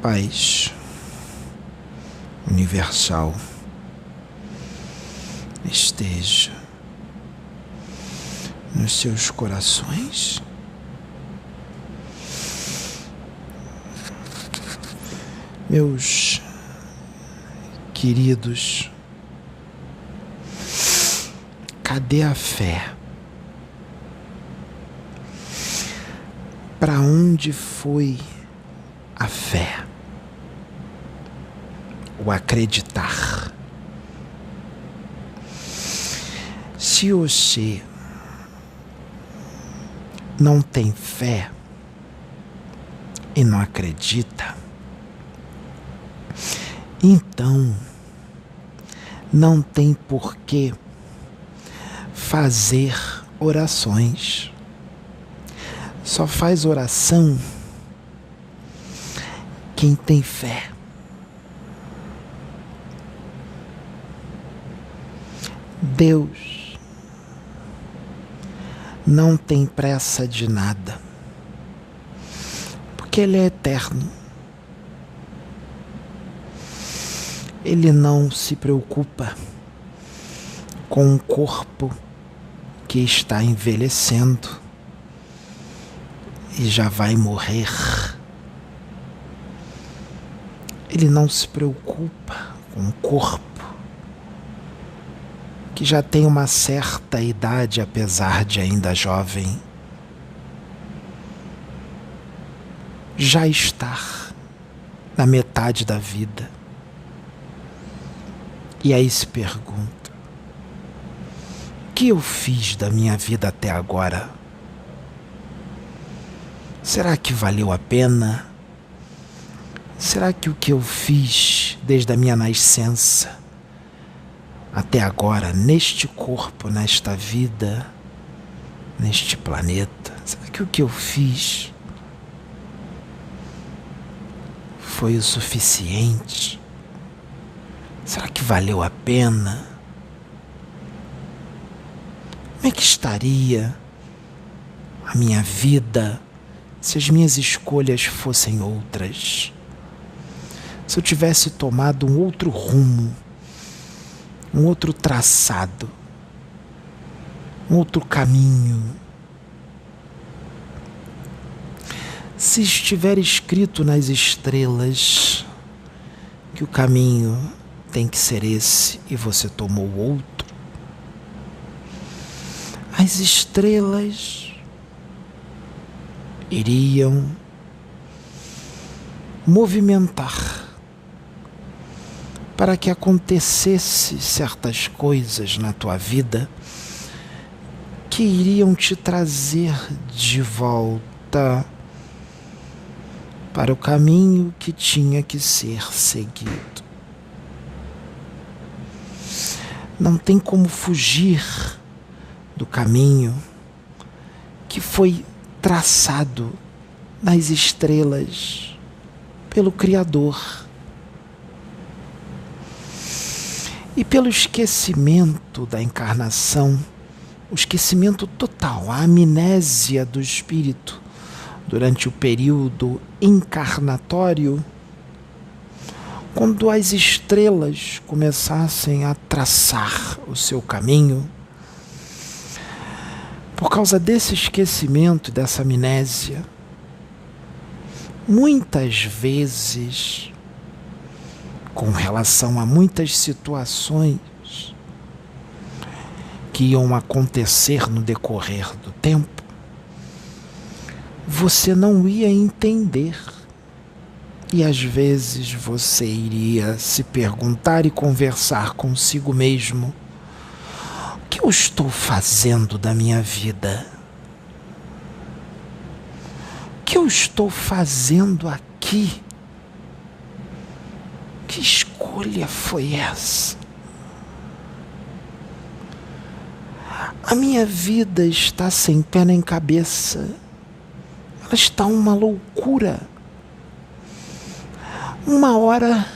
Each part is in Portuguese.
paz universal esteja nos seus corações, meus queridos. Cadê a fé? Para onde foi a fé? O acreditar. Se você não tem fé e não acredita, então não tem por que fazer orações. Só faz oração quem tem fé. Deus não tem pressa de nada, porque Ele é eterno. Ele não se preocupa com um corpo que está envelhecendo e já vai morrer. Ele não se preocupa com um corpo que já tem uma certa idade, apesar de ainda jovem. Já estar na metade da vida. E aí se pergunta: o que eu fiz da minha vida até agora? Será que valeu a pena? Será que o que eu fiz desde a minha nascença até agora, neste corpo, nesta vida, neste planeta, será que o que eu fiz foi o suficiente? Será que valeu a pena? Como é que estaria a minha vida se as minhas escolhas fossem outras? Se eu tivesse tomado um outro rumo, um outro traçado, um outro caminho? Se estiver escrito nas estrelas que o caminho tem que ser esse e você tomou outro, as estrelas iriam movimentar para que acontecesse certas coisas na tua vida que iriam te trazer de volta para o caminho que tinha que ser seguido. Não tem como fugir do caminho que foi traçado nas estrelas pelo Criador. E pelo esquecimento da encarnação, o esquecimento total, a amnésia do espírito durante o período encarnatório, quando as estrelas começassem a traçar o seu caminho, por causa desse esquecimento e dessa amnésia, muitas vezes, com relação a muitas situações que iam acontecer no decorrer do tempo, você não ia entender. E às vezes você iria se perguntar e conversar consigo mesmo: o que eu estou fazendo da minha vida? O que eu estou fazendo aqui? Que escolha foi essa? A minha vida está sem pé nem cabeça. Ela está uma loucura. Uma hora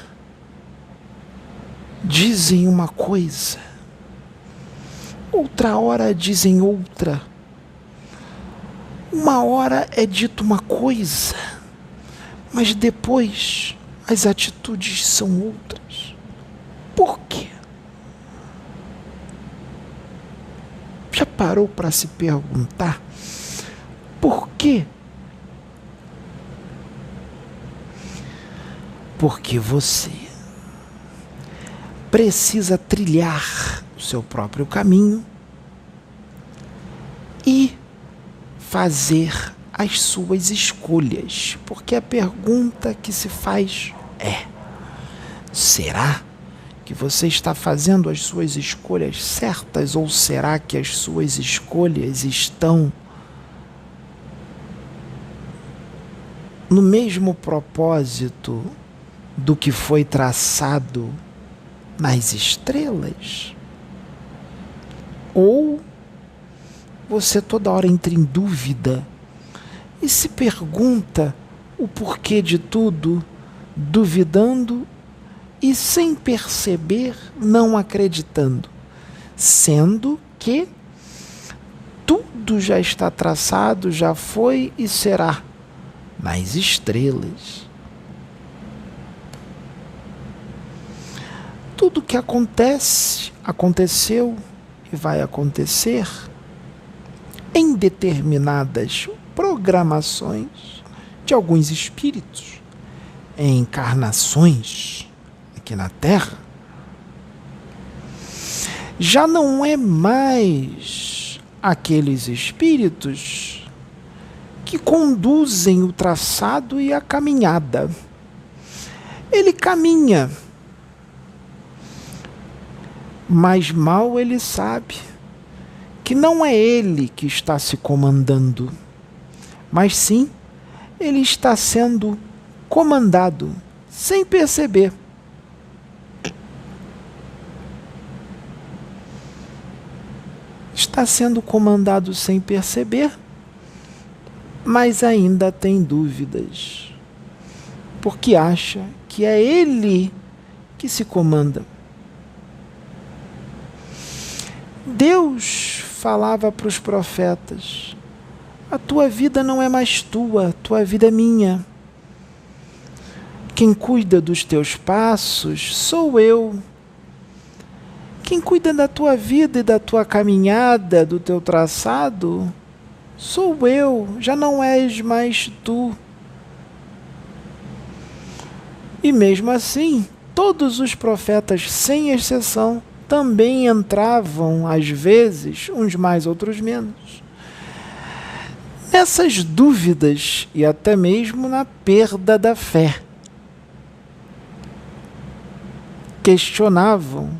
dizem uma coisa, outra hora dizem outra. Uma hora é dito uma coisa, mas depois as atitudes são outras. Por quê? Já parou para se perguntar por quê? Porque você precisa trilhar o seu próprio caminho e fazer as suas escolhas. Porque a pergunta que se faz é: será que você está fazendo as suas escolhas certas, ou será que as suas escolhas estão no mesmo propósito do que foi traçado nas estrelas? Ou você toda hora entra em dúvida e se pergunta o porquê de tudo, duvidando e sem perceber, não acreditando, sendo que tudo já está traçado, já foi e será nas estrelas. Tudo que acontece, aconteceu e vai acontecer em determinadas programações de alguns espíritos, em encarnações aqui na Terra. Já não é mais aqueles espíritos que conduzem o traçado e a caminhada. Ele caminha, mas mal ele sabe que não é ele que está se comandando, mas sim ele está sendo comandado sem perceber. Está sendo comandado sem perceber, mas ainda tem dúvidas, porque acha que é ele que se comanda. Deus falava para os profetas: a tua vida não é mais tua, a tua vida é minha. Quem cuida dos teus passos sou eu. Quem cuida da tua vida e da tua caminhada, do teu traçado, sou eu, já não és mais tu. E mesmo assim, todos os profetas, sem exceção, também entravam, às vezes, uns mais, outros menos, nessas dúvidas e até mesmo na perda da fé. Questionavam,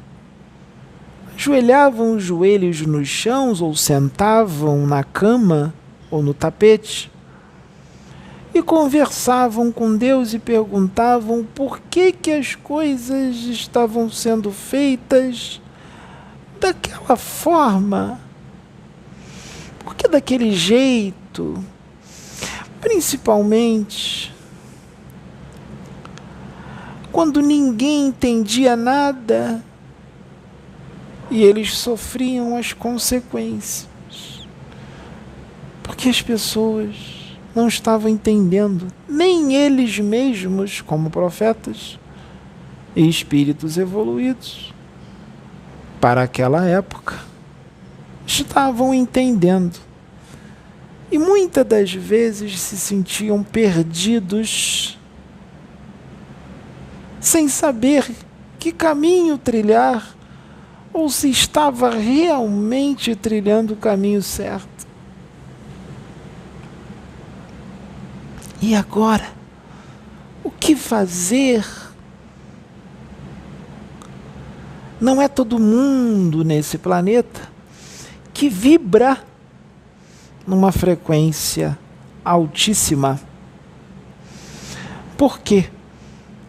ajoelhavam os joelhos no chão ou sentavam na cama ou no tapete e conversavam com Deus e perguntavam por que as coisas estavam sendo feitas daquela forma, por que daquele jeito, principalmente quando ninguém entendia nada e eles sofriam as consequências, porque as pessoas não estavam entendendo, nem eles mesmos, como profetas e espíritos evoluídos, para aquela época, estavam entendendo. E muitas das vezes se sentiam perdidos, sem saber que caminho trilhar, ou se estava realmente trilhando o caminho certo. E agora, o que fazer? Não é todo mundo nesse planeta que vibra numa frequência altíssima. Por quê?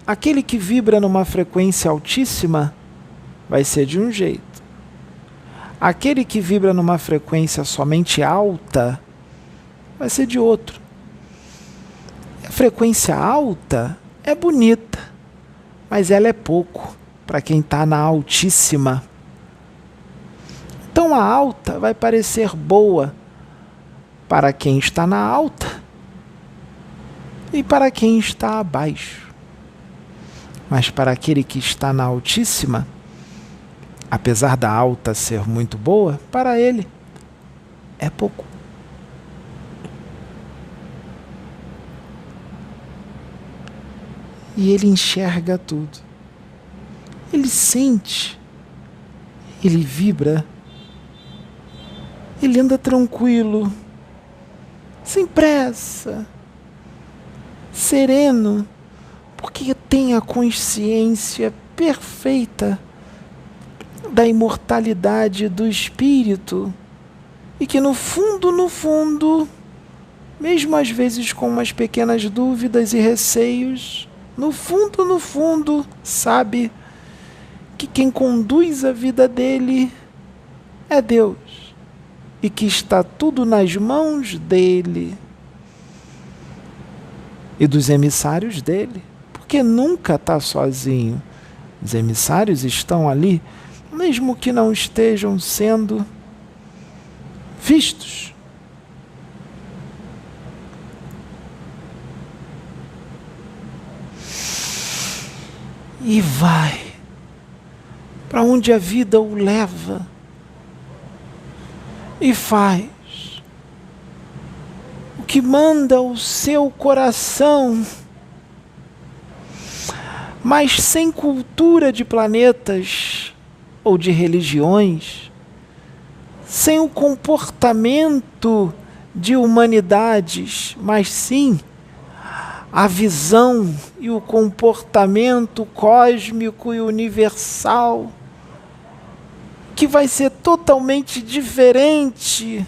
Aquele que vibra numa frequência altíssima vai ser de um jeito. Aquele que vibra numa frequência somente alta vai ser de outro. A frequência alta é bonita, mas ela é pouco para quem está na altíssima. Então a alta vai parecer boa para quem está na alta e para quem está abaixo. Mas para aquele que está na Altíssima, apesar da alta ser muito boa, para ele é pouco. E ele enxerga tudo. Ele sente, ele vibra, ele anda tranquilo, sem pressa, sereno, porque tem a consciência perfeita da imortalidade do espírito e que no fundo, mesmo às vezes com umas pequenas dúvidas e receios, no fundo, sabe que quem conduz a vida dele é Deus e que está tudo nas mãos dele e dos emissários dele, porque nunca está sozinho. Os emissários estão ali, mesmo que não estejam sendo vistos. E vai para onde a vida o leva e faz o que manda o seu coração, mas sem cultura de planetas ou de religiões, sem o comportamento de humanidades, mas sim a visão e o comportamento cósmico e universal, que vai ser totalmente diferente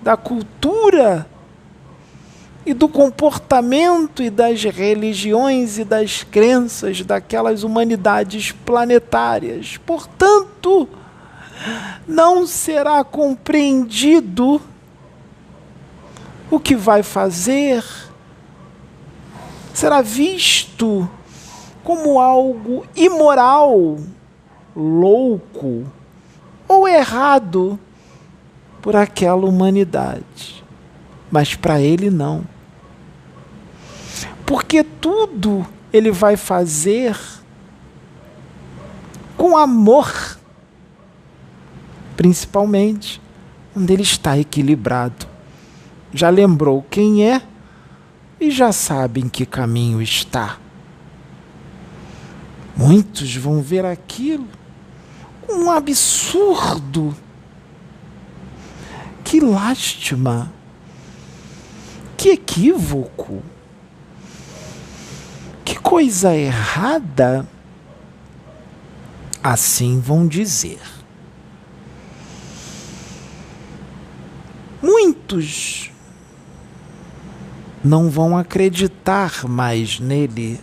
da cultura e do comportamento e das religiões e das crenças daquelas humanidades planetárias. Portanto, não será compreendido o que vai fazer, será visto como algo imoral, louco ou errado por aquela humanidade. Mas para ele não. Porque tudo ele vai fazer com amor, principalmente onde ele está equilibrado. Já lembrou quem é e já sabe em que caminho está. Muitos vão ver aquilo como um absurdo. Que lástima, que equívoco, que coisa errada. Assim vão dizer. Muitos não vão acreditar mais nele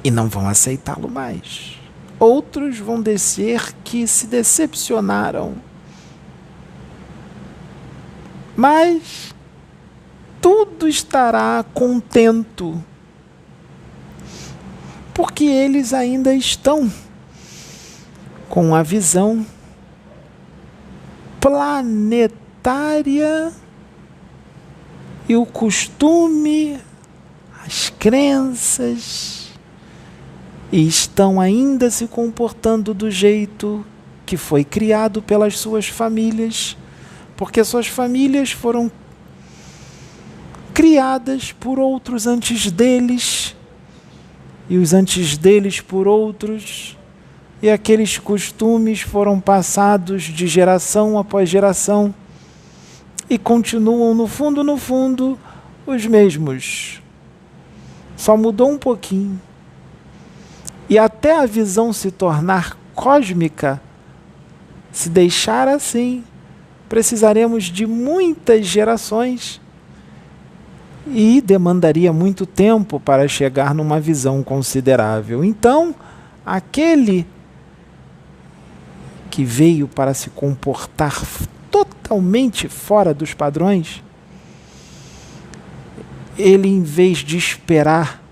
e não vão aceitá-lo mais. Outros vão dizer que se decepcionaram. Mas tudo estará contento, porque eles ainda estão com a visão planetária e o costume, as crenças, e estão ainda se comportando do jeito que foi criado pelas suas famílias, porque suas famílias foram criadas por outros antes deles, e os antes deles por outros, e aqueles costumes foram passados de geração após geração, e continuam no fundo, os mesmos. Só mudou um pouquinho. E até a visão se tornar cósmica, se deixar assim, precisaremos de muitas gerações e demandaria muito tempo para chegar numa visão considerável. Então, aquele que veio para se comportar totalmente fora dos padrões, ele, em vez de esperar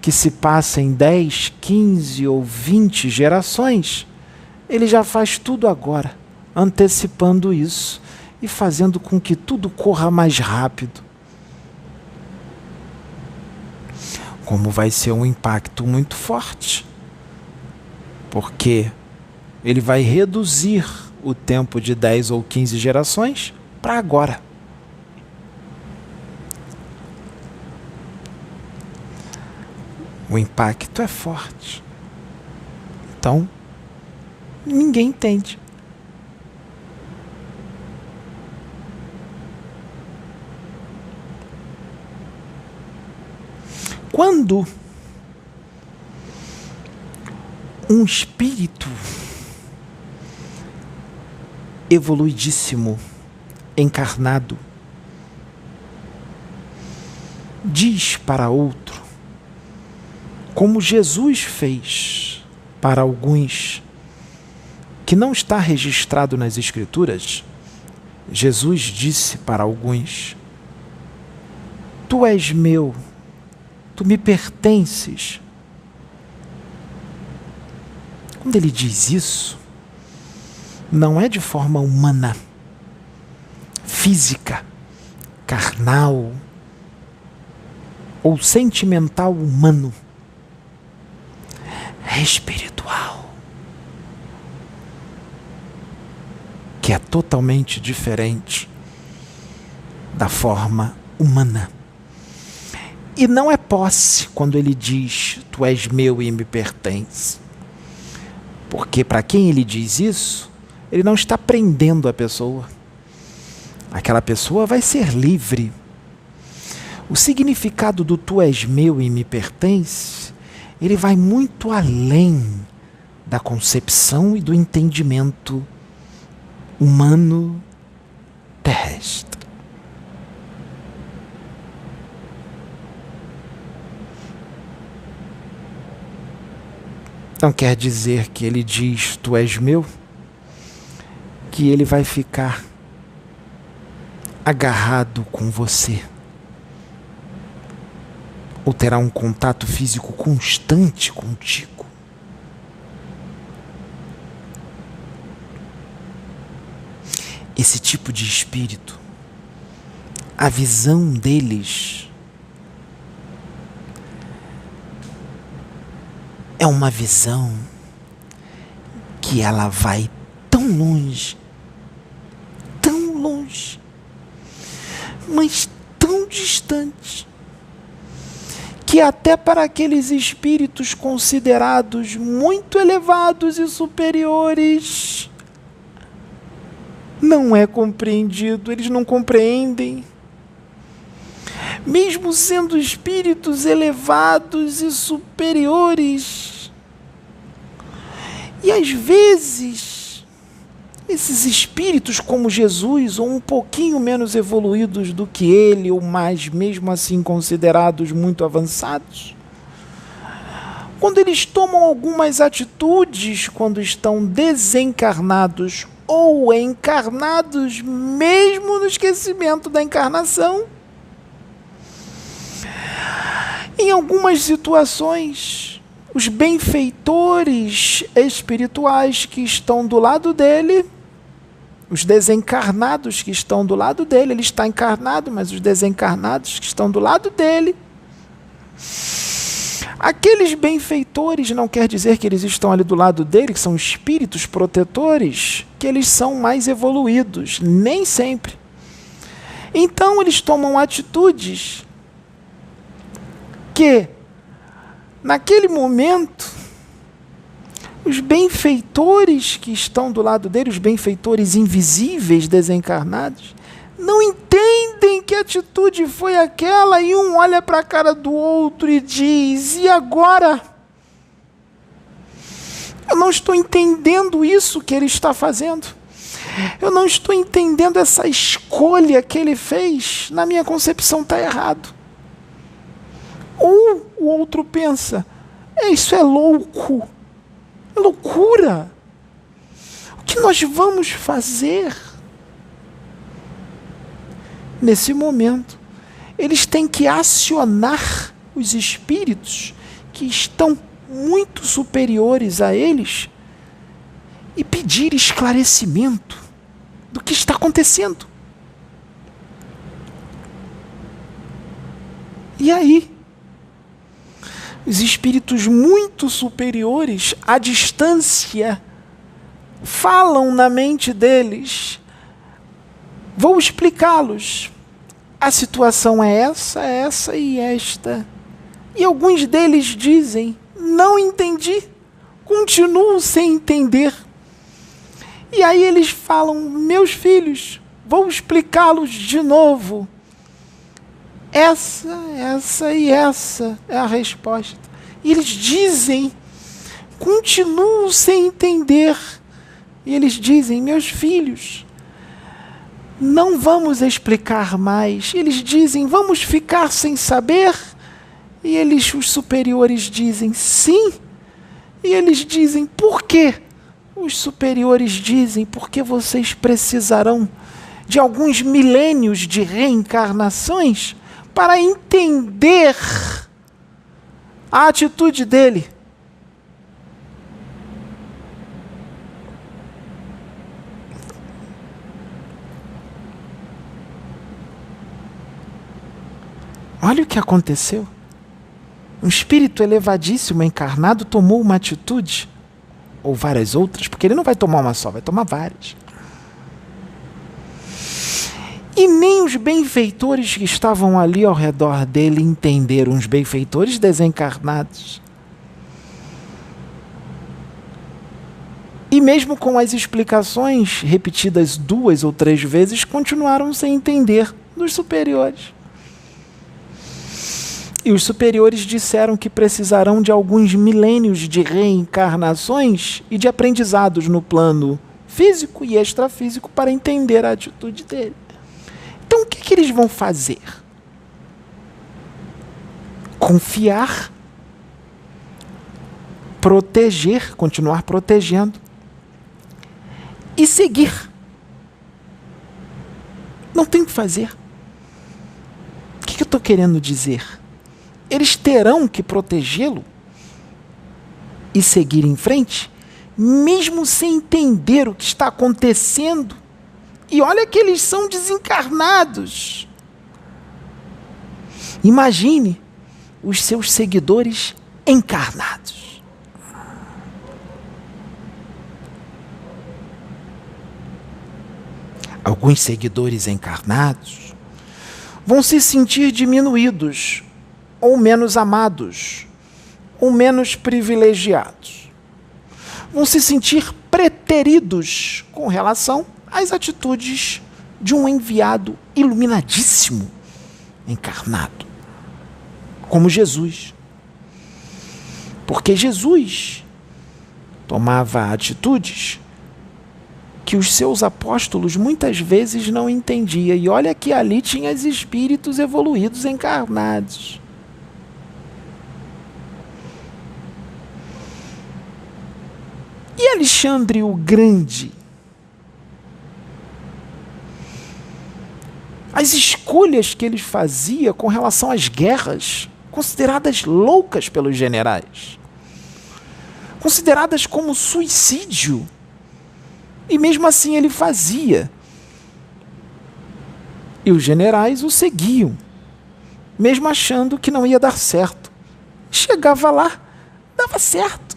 que se passem 10, 15 ou 20 gerações, ele já faz tudo agora, antecipando isso e fazendo com que tudo corra mais rápido. como vai ser um impacto muito forte, porque ele vai reduzir o tempo de 10 ou 15 gerações para agora. O impacto é forte. Então, ninguém entende. Quando um espírito evoluidíssimo, encarnado, diz para outro, como Jesus fez para alguns, que não está registrado nas Escrituras, Jesus disse para alguns: tu és meu, tu me pertences. Quando ele diz isso, não é de forma humana, física, carnal ou sentimental humano. É espiritual, que é totalmente diferente da forma humana. E não é posse quando ele diz: tu és meu e me pertence. Porque para quem ele diz isso, ele não está prendendo a pessoa. Aquela pessoa vai ser livre. O significado do tu és meu e me pertence, ele vai muito além da concepção e do entendimento humano terrestre. Não quer dizer que ele diz tu és meu, que ele vai ficar agarrado com você, ou terá um contato físico constante contigo. Esse tipo de espírito, a visão deles é uma visão que ela vai tão longe, mas tão distante, que até para aqueles espíritos considerados muito elevados e superiores, não é compreendido, eles não compreendem. Mesmo sendo espíritos elevados e superiores. E às vezes, esses espíritos como Jesus, ou um pouquinho menos evoluídos do que ele, ou mais mesmo assim considerados muito avançados, quando eles tomam algumas atitudes quando estão desencarnados ou encarnados, mesmo no esquecimento da encarnação, em algumas situações, os benfeitores espirituais que estão do lado dele, os desencarnados que estão do lado dele, ele está encarnado, mas os desencarnados que estão do lado dele, aqueles benfeitores não quer dizer que eles estão ali do lado dele, que são espíritos protetores, que eles são mais evoluídos, nem sempre. Então eles tomam atitudes que, naquele momento, os benfeitores que estão do lado dele, os benfeitores invisíveis, desencarnados, não entendem que atitude foi aquela, e um olha para a cara do outro e diz: e agora? Eu não estou entendendo isso que ele está fazendo. Eu não estou entendendo essa escolha que ele fez. Na minha concepção está errado. Ou o outro pensa: isso é louco, é loucura. O que nós vamos fazer? Nesse momento, eles têm que acionar os espíritos que estão muito superiores a eles e pedir esclarecimento do que está acontecendo. E aí, Os espíritos muito superiores, à distância, falam na mente deles. Vou explicá-los. A situação é essa e esta. E alguns deles dizem, não entendi, continuo sem entender. E aí eles falam, meus filhos, vou explicá-los de novo. Essa e essa é a resposta. E eles dizem, continuo sem entender. E eles dizem, meus filhos, não vamos explicar mais. Eles dizem, vamos ficar sem saber. E eles, os superiores, dizem, sim. E eles dizem, por quê? Os superiores dizem, porque vocês precisarão de alguns milênios de reencarnações para entender a atitude dele. Olha o que aconteceu. Um espírito elevadíssimo encarnado tomou uma atitude, ou várias outras, porque ele não vai tomar uma só, vai tomar várias. E nem os benfeitores que estavam ali ao redor dele entenderam, os benfeitores desencarnados. E mesmo com as explicações repetidas 2 ou 3 vezes, continuaram sem entender dos superiores. E os superiores disseram que precisarão de alguns milênios de reencarnações e de aprendizados no plano físico e extrafísico para entender a atitude dele. Então o que eles vão fazer? Confiar, proteger, continuar protegendo e seguir. Não tem o que fazer. O que eu estou querendo dizer? Eles terão que protegê-lo e seguir em frente, mesmo sem entender o que está acontecendo. E olha que eles são desencarnados. Imagine os seus seguidores encarnados. Alguns seguidores encarnados vão se sentir diminuídos, ou menos amados, ou menos privilegiados. Vão se sentir preteridos com relação às atitudes de um enviado iluminadíssimo, encarnado, como Jesus. Porque Jesus tomava atitudes que os seus apóstolos muitas vezes não entendiam. E olha que ali tinha os espíritos evoluídos encarnados. E Alexandre o Grande? As escolhas que ele fazia com relação às guerras, consideradas loucas pelos generais, consideradas como suicídio, e mesmo assim ele fazia. E os generais o seguiam, mesmo achando que não ia dar certo. Chegava lá, dava certo.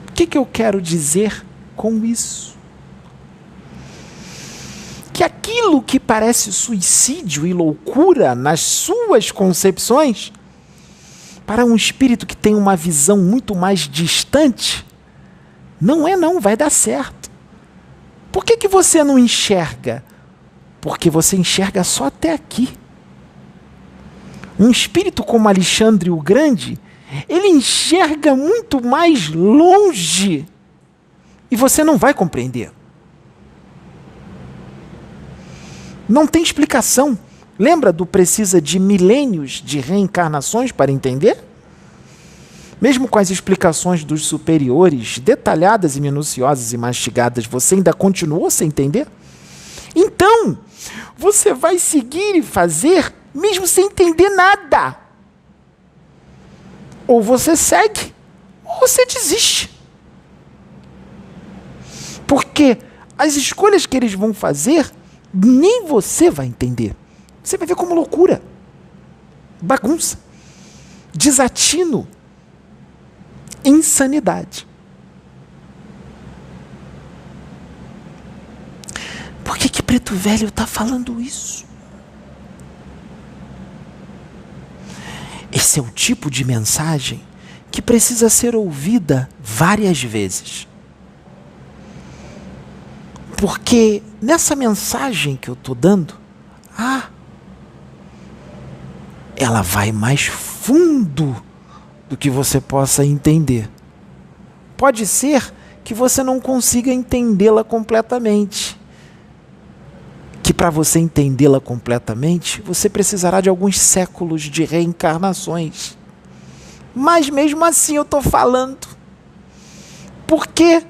O que eu quero dizer com isso? Que aquilo que parece suicídio e loucura nas suas concepções, para um espírito que tem uma visão muito mais distante, não, vai dar certo. Por que você não enxerga? Porque você enxerga só até aqui. Um espírito como Alexandre o Grande, ele enxerga muito mais longe e você não vai compreender. Não tem explicação. Lembra do precisa de milênios de reencarnações para entender? Mesmo com as explicações dos superiores, detalhadas e minuciosas e mastigadas, você ainda continuou sem entender? Então, você vai seguir e fazer mesmo sem entender nada. Ou você segue, ou você desiste. Porque as escolhas que eles vão fazer, nem você vai entender. Você vai ver como loucura. bagunça, desatino, insanidade. Por que Preto Velho está falando isso? Esse é o tipo de mensagem que precisa ser ouvida várias vezes. Porque nessa mensagem que eu estou dando, ela vai mais fundo do que você possa entender. Pode ser que você não consiga entendê-la completamente. Que para você entendê-la completamente, você precisará de alguns séculos de reencarnações. Mas mesmo assim eu estou falando. Porque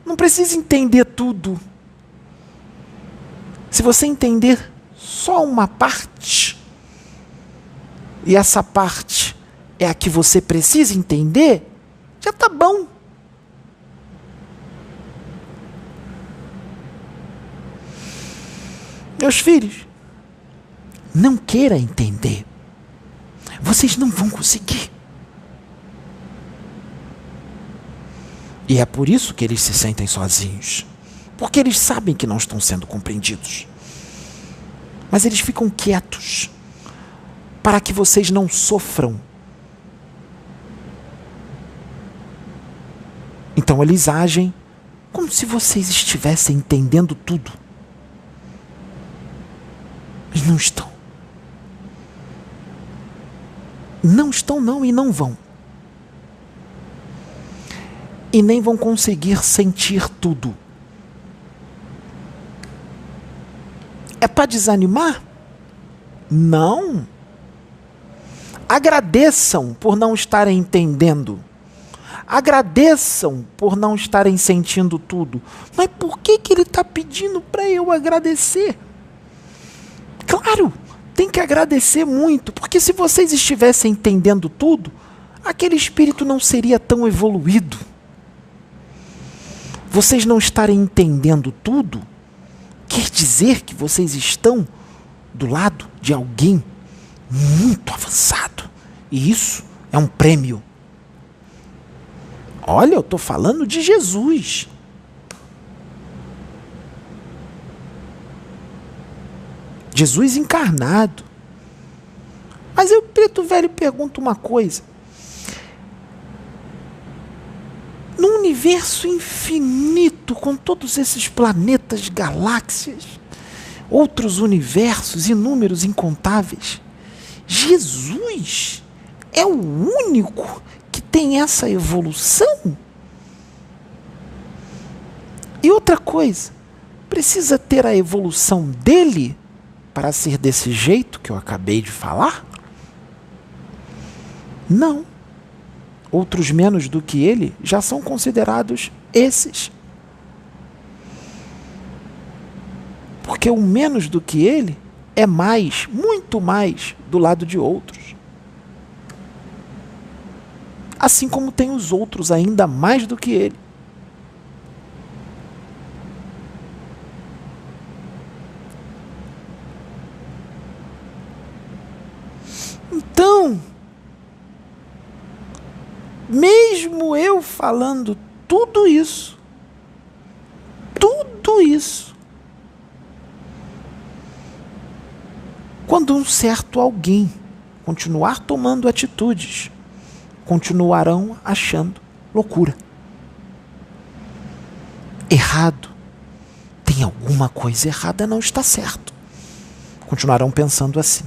não precisa entender tudo. Se você entender só uma parte, e essa parte é a que você precisa entender, já está bom. Meus filhos, não queira entender. Vocês não vão conseguir. E é por isso que eles se sentem sozinhos. Porque eles sabem que não estão sendo compreendidos. Mas eles ficam quietos para que vocês não sofram. Então eles agem como se vocês estivessem entendendo tudo. Mas não estão. Não estão não e não vão. E nem vão conseguir sentir tudo. É para desanimar? Não. Agradeçam por não estarem entendendo. Agradeçam por não estarem sentindo tudo. Mas por que ele está pedindo para eu agradecer? Claro, tem que agradecer muito, porque se vocês estivessem entendendo tudo, aquele espírito não seria tão evoluído. Vocês não estarem entendendo tudo quer dizer que vocês estão do lado de alguém muito avançado. E isso é um prêmio. Olha, eu estou falando de Jesus. Jesus encarnado. Mas eu, Preto Velho, pergunto uma coisa. Num universo infinito, com todos esses planetas, galáxias, outros universos, inúmeros, incontáveis, Jesus é o único que tem essa evolução? E outra coisa, precisa ter a evolução dele para ser desse jeito que eu acabei de falar? Não. Outros menos do que ele já são considerados esses. Porque o menos do que ele é mais, muito mais, do lado de outros. Assim como tem os outros ainda mais do que ele. Então, mesmo eu falando tudo isso, quando um certo alguém continuar tomando atitudes, continuarão achando loucura. Errado. Tem alguma coisa errada, não está certo. Continuarão pensando assim.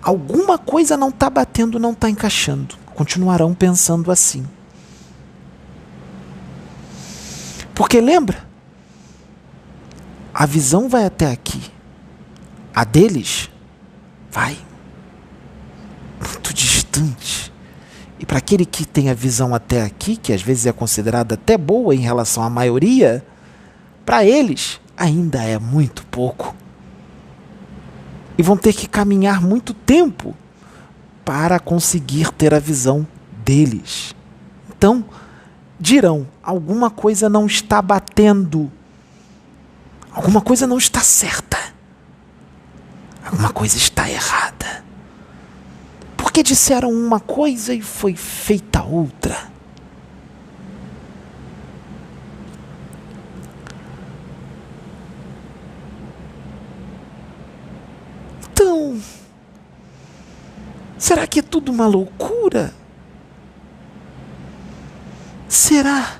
Alguma coisa não está batendo, não está encaixando. Continuarão pensando assim. Porque lembra? A visão vai até aqui. A deles vai muito distante. E para aquele que tem a visão até aqui, que às vezes é considerada até boa em relação à maioria, para eles ainda é muito pouco. E vão ter que caminhar muito tempo para conseguir ter a visão deles. Então, dirão, alguma coisa não está batendo. Alguma coisa não está certa. Alguma coisa está errada. Porque disseram uma coisa e foi feita outra. Então, será que é tudo uma loucura? Será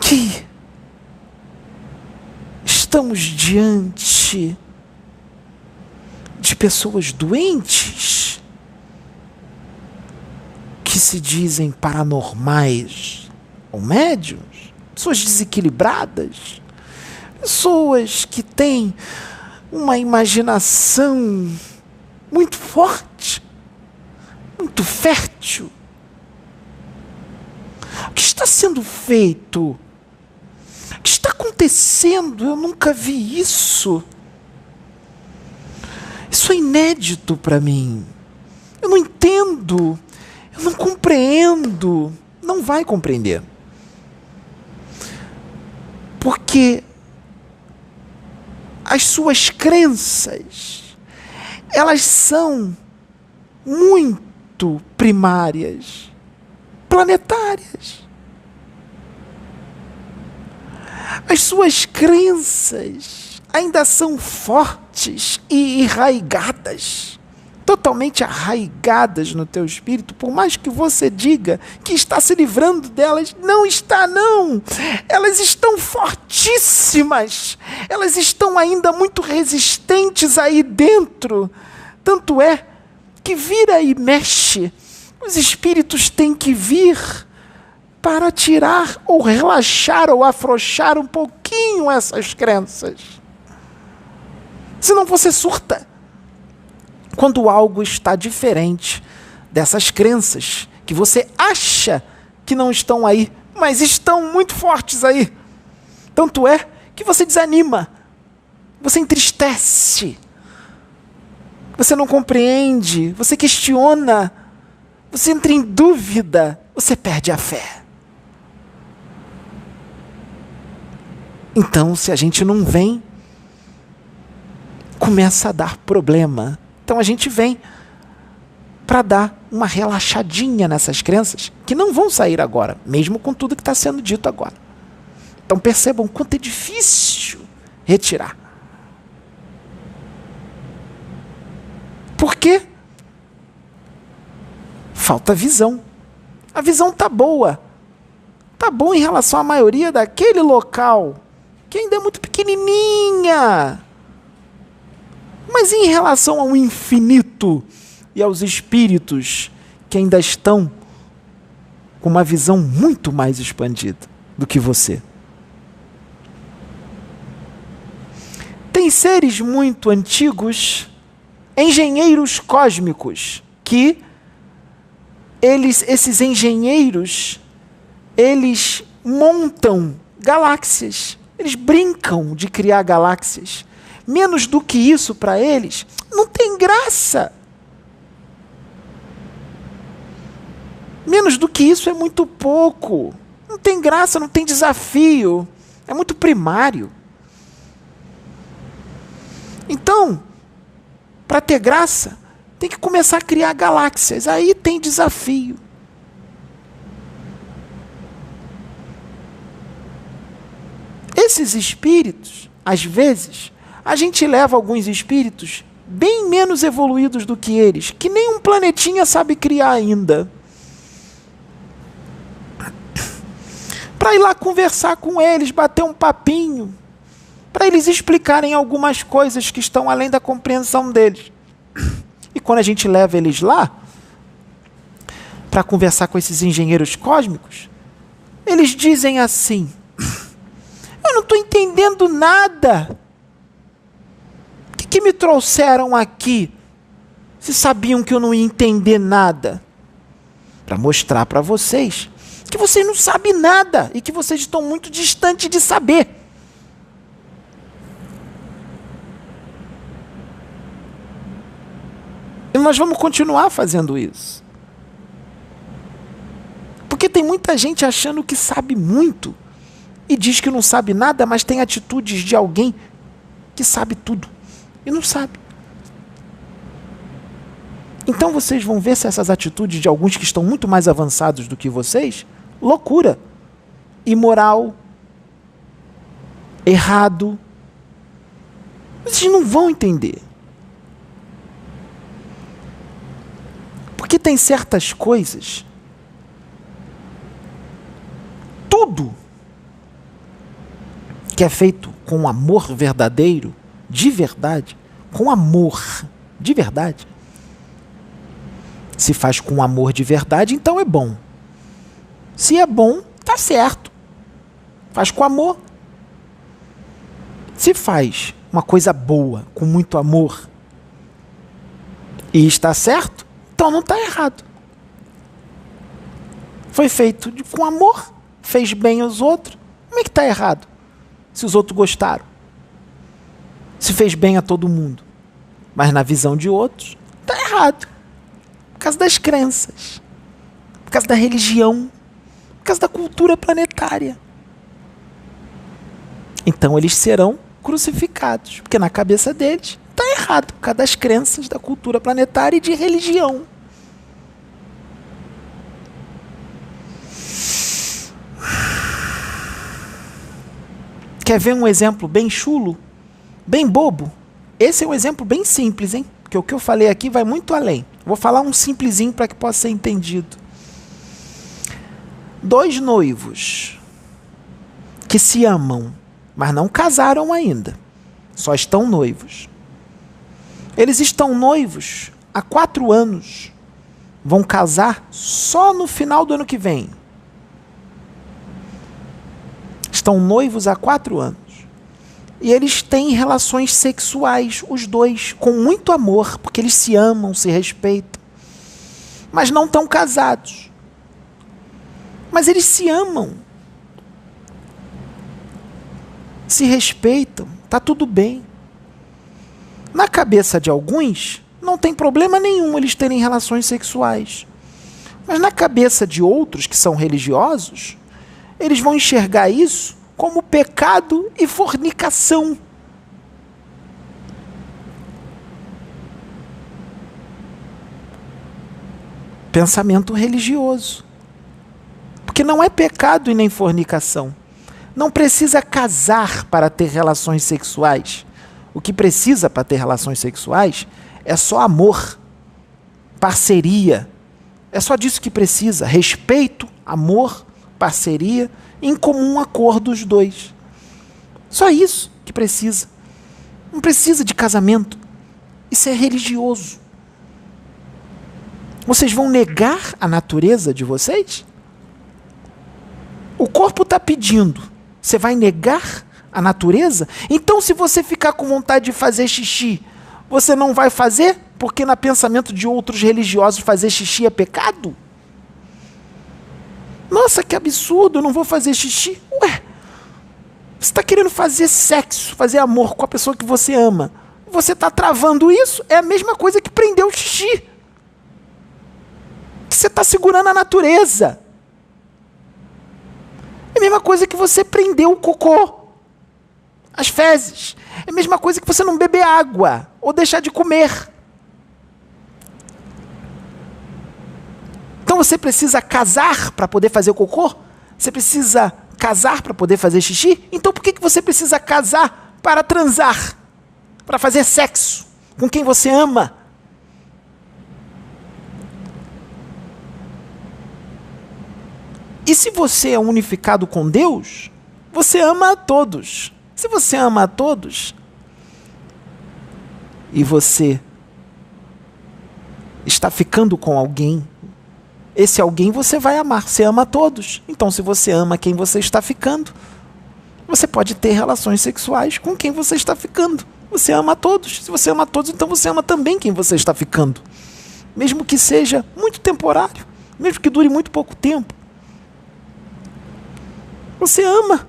que estamos diante de pessoas doentes que se dizem paranormais ou médiuns? Pessoas desequilibradas? Pessoas que têm uma imaginação muito forte, muito fértil? O que está sendo feito? O que está acontecendo? Eu nunca vi isso. Isso é inédito para mim. Eu não entendo. Eu não compreendo. Não vai compreender. Porque as suas crenças, elas são muito primárias, planetárias. As suas crenças ainda são fortes e arraigadas, totalmente arraigadas no teu espírito, por mais que você diga que está se livrando delas, não está não. Elas estão fortíssimas, elas estão ainda muito resistentes aí dentro. Tanto é que vira e mexe, os espíritos têm que vir para tirar ou relaxar ou afrouxar um pouquinho essas crenças. Senão você surta quando algo está diferente dessas crenças que você acha que não estão aí, mas estão muito fortes aí. Tanto é que você desanima, você entristece, você não compreende, você questiona, você entra em dúvida, você perde a fé. Então, se a gente não vem, começa a dar problema. Então a gente vem para dar uma relaxadinha nessas crenças que não vão sair agora, mesmo com tudo que está sendo dito agora. Então percebam quanto é difícil retirar. Por quê? Falta visão. A visão está boa. Está boa em relação à maioria daquele local, que ainda é muito pequenininha. Mas em relação ao infinito e aos espíritos que ainda estão com uma visão muito mais expandida do que você. Tem seres muito antigos, engenheiros cósmicos, que esses engenheiros, eles montam galáxias, eles brincam de criar galáxias. Menos do que isso para eles, não tem graça. Menos do que isso é muito pouco. Não tem graça, não tem desafio. É muito primário. Então, para ter graça, tem que começar a criar galáxias. Aí tem desafio. Esses espíritos, às vezes, a gente leva alguns espíritos bem menos evoluídos do que eles, que nem um planetinha sabe criar ainda, para ir lá conversar com eles, bater um papinho, para eles explicarem algumas coisas que estão além da compreensão deles. E quando a gente leva eles lá, para conversar com esses engenheiros cósmicos, eles dizem assim: eu não estou entendendo nada. Que me trouxeram aqui se sabiam que eu não ia entender nada? Para mostrar para vocês que vocês não sabem nada e que vocês estão muito distantes de saber. E nós vamos continuar fazendo isso. Porque tem muita gente achando que sabe muito e diz que não sabe nada, mas tem atitudes de alguém que sabe tudo. E não sabe. Então vocês vão ver se essas atitudes de alguns que estão muito mais avançados do que vocês, loucura, imoral, errado. Vocês não vão entender. Porque tem certas coisas, tudo que é feito com amor verdadeiro, de verdade, com amor de verdade, se faz com amor de verdade, então é bom. Se é bom, tá certo. Faz com amor. Se faz uma coisa boa, com muito amor, e está certo, então não está errado. Foi feito com amor, fez bem aos outros. Como é que está errado? Se os outros gostaram. Se fez bem a todo mundo. Mas na visão de outros, está errado. Por causa das crenças. Por causa da religião. Por causa da cultura planetária. Então eles serão crucificados. Porque na cabeça deles está errado. Por causa das crenças da cultura planetária e de religião. Quer ver um exemplo bem chulo? Bem bobo? Esse é um exemplo bem simples, hein? Porque o que eu falei aqui vai muito além. Vou falar um simplesinho para que possa ser entendido. 2 noivos que se amam, mas não casaram ainda. Só estão noivos. Eles estão noivos há 4 anos. Vão casar só no final do ano que vem. Estão noivos há 4 anos. E eles têm relações sexuais, os dois, com muito amor, porque eles se amam, se respeitam. Mas não estão casados. Mas eles se amam. Se respeitam, está tudo bem. Na cabeça de alguns, não tem problema nenhum eles terem relações sexuais. Mas na cabeça de outros que são religiosos, eles vão enxergar isso como pecado e fornicação. Pensamento religioso. Porque não é pecado e nem fornicação. Não precisa casar para ter relações sexuais. O que precisa para ter relações sexuais é só amor, parceria. É só disso que precisa. Respeito, amor, parceria, em comum acordo os dois. Só isso que precisa. Não precisa de casamento. Isso é religioso. Vocês vão negar a natureza de vocês? O corpo está pedindo. Você vai negar a natureza? Então, se você ficar com vontade de fazer xixi, você não vai fazer? Porque no pensamento de outros religiosos fazer xixi é pecado? Nossa, que absurdo, eu não vou fazer xixi. Ué, você está querendo fazer sexo, fazer amor com a pessoa que você ama. Você está travando isso? É a mesma coisa que prender o xixi. Você está segurando a natureza. É a mesma coisa que você prendeu o cocô, as fezes. É a mesma coisa que você não beber água ou deixar de comer. Então você precisa casar para poder fazer o cocô? Você precisa casar para poder fazer xixi? Então por que você precisa casar para transar? Para fazer sexo com quem você ama? E se você é unificado com Deus, você ama a todos. Se você ama a todos, e você está ficando com alguém, esse alguém você vai amar, você ama a todos. Então, se você ama quem você está ficando, você pode ter relações sexuais com quem você está ficando. Você ama a todos. Se você ama a todos, então você ama também quem você está ficando. Mesmo que seja muito temporário, mesmo que dure muito pouco tempo. Você ama,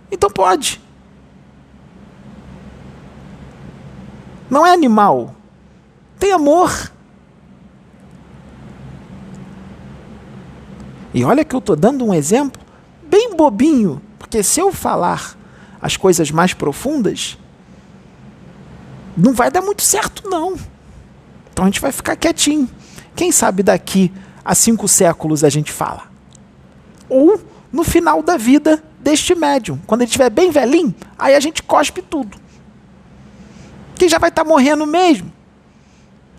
então pode. Não é animal, tem amor. E olha que eu estou dando um exemplo bem bobinho, porque se eu falar as coisas mais profundas, não vai dar muito certo, não. Então a gente vai ficar quietinho. Quem sabe daqui a 5 séculos a gente fala. Ou no final da vida deste médium. Quando ele estiver bem velhinho, aí a gente cospe tudo. Que já vai estar morrendo mesmo.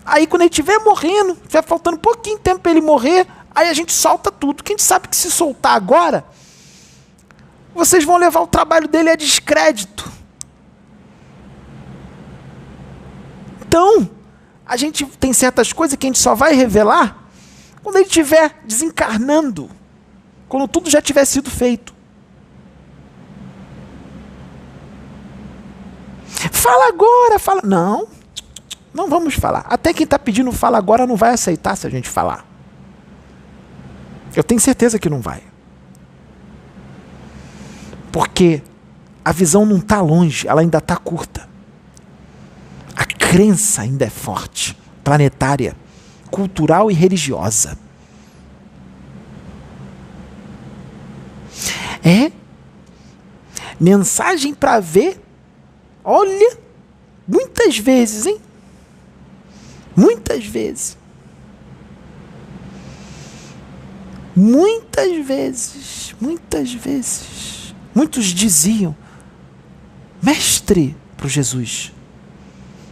Aí quando ele estiver morrendo, estiver faltando pouquinho tempo para ele morrer, aí a gente solta tudo. Que a gente sabe que se soltar agora, vocês vão levar o trabalho dele a descrédito. Então, a gente tem certas coisas que a gente só vai revelar quando ele estiver desencarnando. Quando tudo já tiver sido feito. Fala agora, fala. Não, não vamos falar. Até quem está pedindo fala agora não vai aceitar se a gente falar. Eu tenho certeza que não vai. Porque a visão não está longe, ela ainda está curta. A crença ainda é forte, planetária, cultural e religiosa. É mensagem para ver, olha, muitas vezes, hein? Muitas vezes. Muitas vezes, muitas vezes. Muitos diziam, mestre, para o Jesus,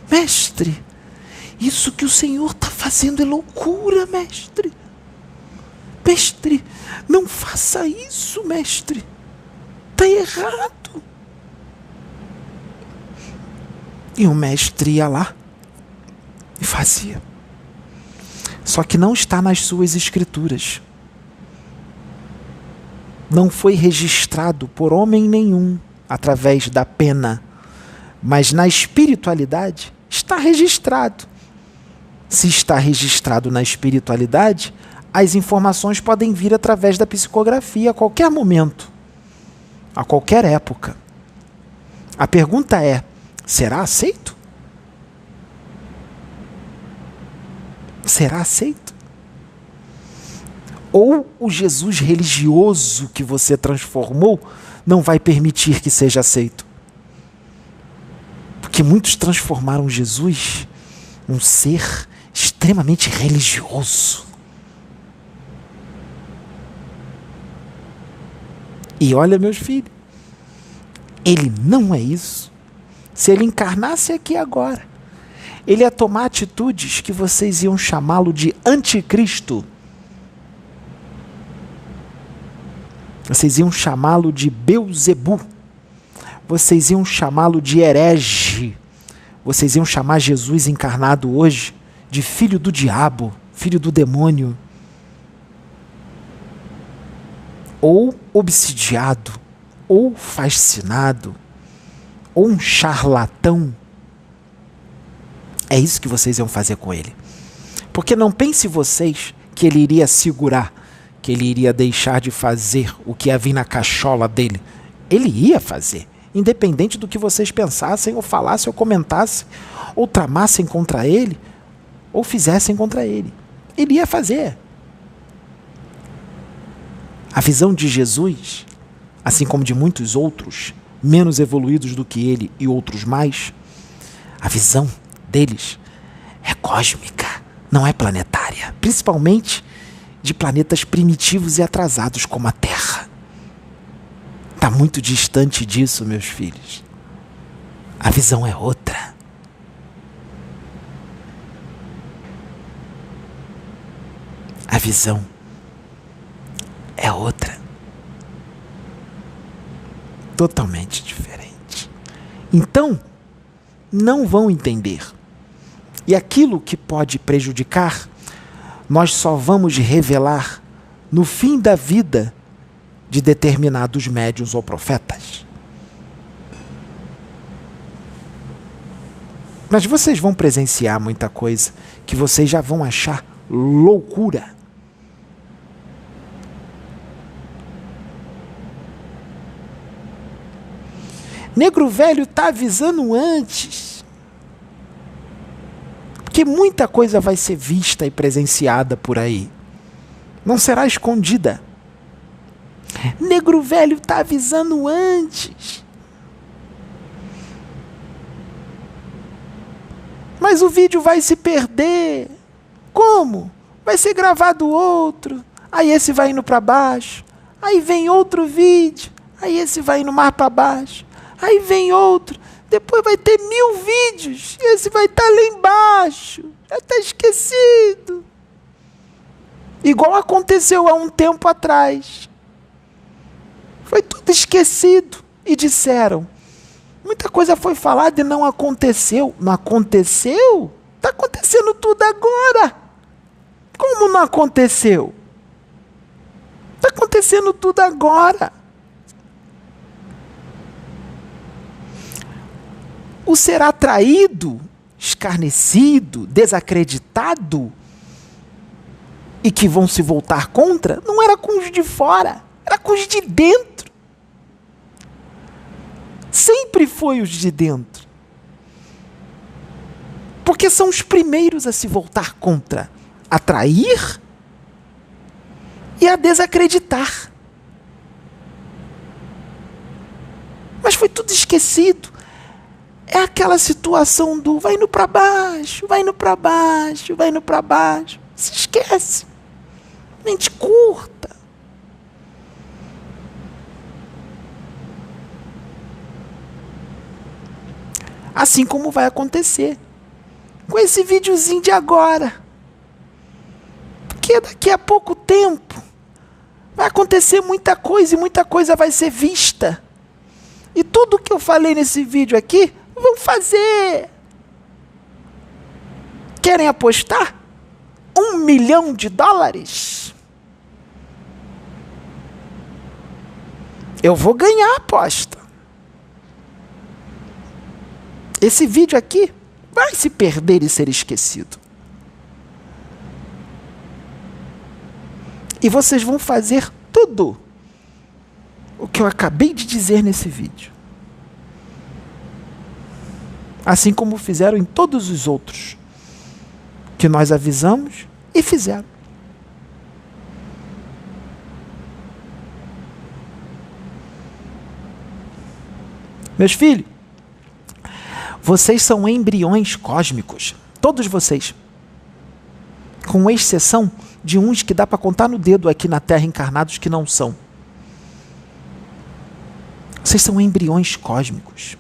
mestre, isso que o Senhor está fazendo é loucura, mestre. Mestre, não faça isso, mestre. Está errado. E o mestre ia lá e fazia. Só que não está nas suas escrituras. Não foi registrado por homem nenhum através da pena, mas na espiritualidade está registrado. Se está registrado na espiritualidade, as informações podem vir através da psicografia a qualquer momento, a qualquer época. A pergunta é, será aceito? Será aceito? Ou o Jesus religioso que você transformou não vai permitir que seja aceito? Porque muitos transformaram Jesus num ser extremamente religioso. E olha, meus filhos, ele não é isso. Se ele encarnasse aqui agora, ele ia tomar atitudes que vocês iam chamá-lo de anticristo. Vocês iam chamá-lo de Beuzebu. Vocês iam chamá-lo de herege. Vocês iam chamar Jesus encarnado hoje de filho do diabo, filho do demônio. Ou obsidiado, ou fascinado, ou um charlatão. É isso que vocês iam fazer com ele. Porque não pense vocês que ele iria segurar, que ele iria deixar de fazer o que ia vir na cachola dele. Ele ia fazer, independente do que vocês pensassem, ou falassem, ou comentassem, ou tramassem contra ele, ou fizessem contra ele. Ele ia fazer. A visão de Jesus, assim como de muitos outros, menos evoluídos do que ele e outros mais, a visão deles é cósmica, não é planetária, principalmente de planetas primitivos e atrasados como a Terra. Está muito distante disso, meus filhos. A visão é outra. A visão é outra. Totalmente diferente. Então, não vão entender. E aquilo que pode prejudicar, nós só vamos revelar no fim da vida de determinados médiuns ou profetas. Mas vocês vão presenciar muita coisa que vocês já vão achar loucura. Negro Velho está avisando antes. Porque muita coisa vai ser vista e presenciada por aí. Não será escondida. Negro Velho está avisando antes. Mas o vídeo vai se perder. Como? Vai ser gravado outro, aí esse vai indo para baixo, aí vem outro vídeo, aí esse vai indo mais para baixo, aí vem outro, depois vai ter 1000 vídeos, e esse vai estar lá embaixo, já está esquecido. Igual aconteceu há um tempo atrás. Foi tudo esquecido, e disseram, muita coisa foi falada e não aconteceu. Não aconteceu? Está acontecendo tudo agora. Como não aconteceu? Está acontecendo tudo agora. O ser atraído, escarnecido, desacreditado e que vão se voltar contra, não era com os de fora, era com os de dentro. Sempre foi os de dentro. Porque são os primeiros a se voltar contra, a trair e a desacreditar. Mas foi tudo esquecido. É aquela situação do vai indo para baixo, vai indo para baixo, vai indo para baixo. Se esquece. Mente curta. Assim como vai acontecer com esse videozinho de agora. Porque daqui a pouco tempo vai acontecer muita coisa e muita coisa vai ser vista. E tudo que eu falei nesse vídeo aqui, vão fazer. Querem apostar? $1 milhão? Eu vou ganhar a aposta. Esse vídeo aqui vai se perder e ser esquecido. E vocês vão fazer tudo o que eu acabei de dizer nesse vídeo. Assim como fizeram em todos os outros que nós avisamos e fizeram. Meus filhos, vocês são embriões cósmicos. Todos vocês. Com exceção de uns que dá para contar no dedo aqui na Terra encarnados que não são. Vocês são embriões cósmicos.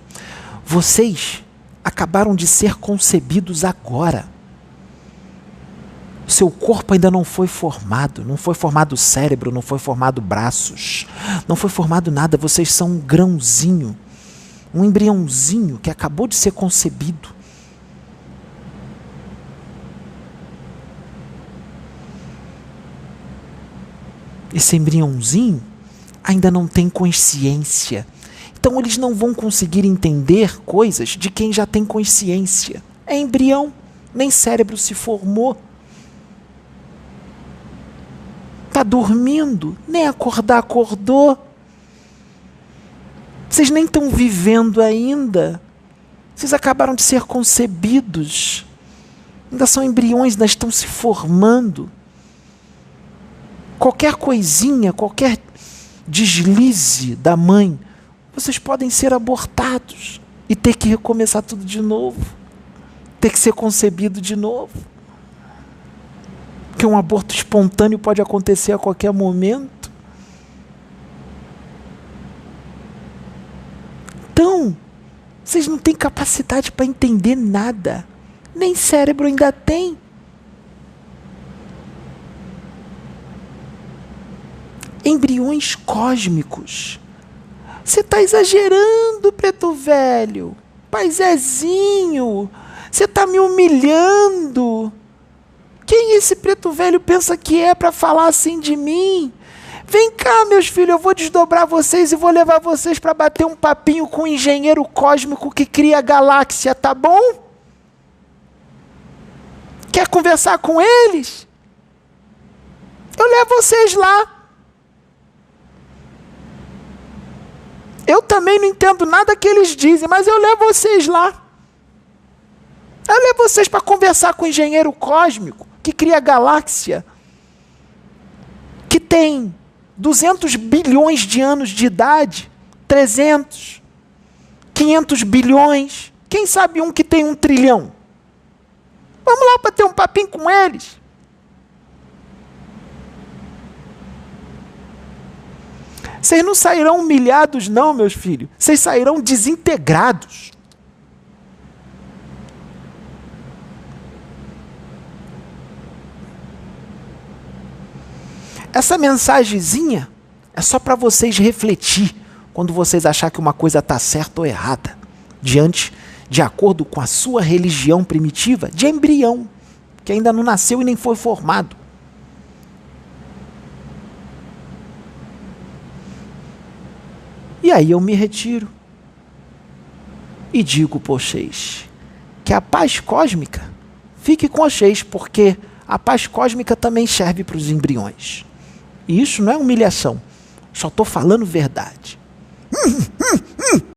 Vocês acabaram de ser concebidos agora. Seu corpo ainda não foi formado o cérebro, não foi formado braços, não foi formado nada. Vocês são um grãozinho, um embriãozinho que acabou de ser concebido. Esse embriãozinho ainda não tem consciência. Então eles não vão conseguir entender coisas de quem já tem consciência. É embrião, nem cérebro se formou. Está dormindo, nem acordar acordou. Vocês nem estão vivendo ainda. Vocês acabaram de ser concebidos. Ainda são embriões, ainda estão se formando. Qualquer coisinha, qualquer deslize da mãe, vocês podem ser abortados e ter que recomeçar tudo de novo. Ter que ser concebido de novo. Porque um aborto espontâneo pode acontecer a qualquer momento. Então, vocês não têm capacidade para entender nada. Nem cérebro ainda tem. Embriões cósmicos. Você está exagerando, preto velho. Paizezinho, você está me humilhando. Quem esse preto velho pensa que é para falar assim de mim? Vem cá, meus filhos, eu vou desdobrar vocês e vou levar vocês para bater um papinho com o engenheiro cósmico que cria a galáxia, tá bom? Quer conversar com eles? Eu levo vocês lá. Eu também não entendo nada que eles dizem, mas eu levo vocês lá. Eu levo vocês para conversar com o engenheiro cósmico que cria a galáxia, que tem 200 bilhões de anos de idade, 300, 500 bilhões, quem sabe um que tem 1 trilhão? Vamos lá bater um papinho com eles. Vocês não sairão humilhados não, meus filhos. Vocês sairão desintegrados. Essa mensagenzinha é só para vocês refletir quando vocês acharem que uma coisa está certa ou errada, de acordo com a sua religião primitiva, de embrião, que ainda não nasceu e nem foi formado. E aí eu me retiro e digo para vocês que a paz cósmica fique com vocês, porque a paz cósmica também serve para os embriões. E isso não é humilhação, só estou falando verdade.